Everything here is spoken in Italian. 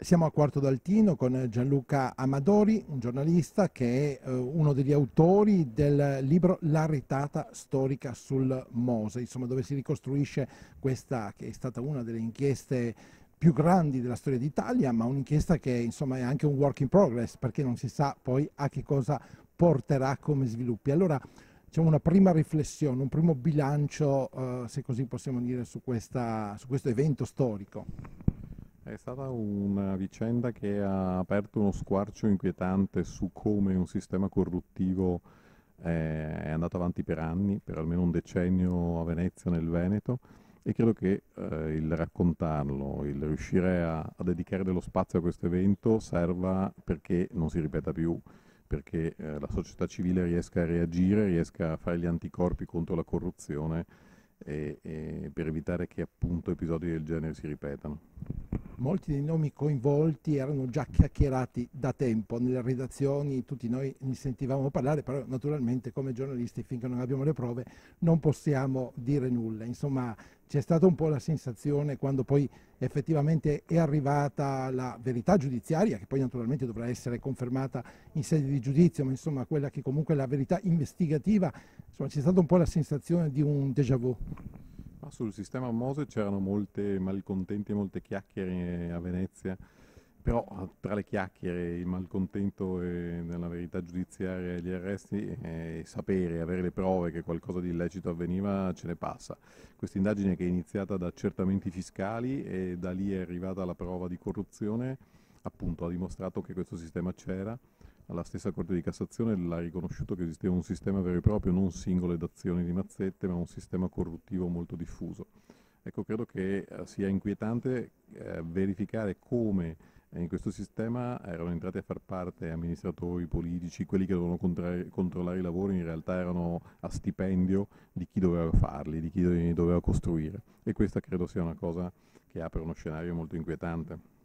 Siamo a Quarto d'Altino con Gianluca Amadori, un giornalista che è uno degli autori del libro La retata storica sul Mose, insomma, dove si ricostruisce questa che è stata una delle inchieste più grandi della storia d'Italia, ma un'inchiesta che insomma è anche un work in progress, perché non si sa poi a che cosa porterà come sviluppi. Allora c'è una prima riflessione, un primo bilancio, se così possiamo dire, su questo evento storico. È stata una vicenda che ha aperto uno squarcio inquietante su come un sistema corruttivo è andato avanti per anni, per almeno un decennio a Venezia, nel Veneto, e credo che il raccontarlo, il riuscire a dedicare dello spazio a questo evento serva perché non si ripeta più, perché la società civile riesca a reagire, riesca a fare gli anticorpi contro la corruzione e per evitare che appunto episodi del genere si ripetano. Molti dei nomi coinvolti erano già chiacchierati da tempo nelle redazioni, tutti noi ne sentivamo parlare, però naturalmente come giornalisti finché non abbiamo le prove non possiamo dire nulla. Insomma, c'è stata un po' la sensazione quando poi effettivamente è arrivata la verità giudiziaria, che poi naturalmente dovrà essere confermata in sede di giudizio, ma insomma quella che comunque è la verità investigativa, insomma c'è stata un po' la sensazione di un déjà vu. Ma sul sistema Mose c'erano molte malcontenti e molte chiacchiere a Venezia, però tra le chiacchiere, il malcontento e nella verità giudiziaria e gli arresti, sapere, avere le prove che qualcosa di illecito avveniva ce ne passa. Questa indagine che è iniziata da accertamenti fiscali e da lì è arrivata alla prova di corruzione, appunto ha dimostrato che questo sistema c'era. La stessa Corte di Cassazione l'ha riconosciuto che esisteva un sistema vero e proprio, non singole dazioni di mazzette, ma un sistema corruttivo molto diffuso. Ecco, credo che sia inquietante verificare come in questo sistema erano entrati a far parte amministratori politici, quelli che dovevano controllare i lavori in realtà erano a stipendio di chi doveva farli, di chi doveva costruire. E questa credo sia una cosa che apre uno scenario molto inquietante.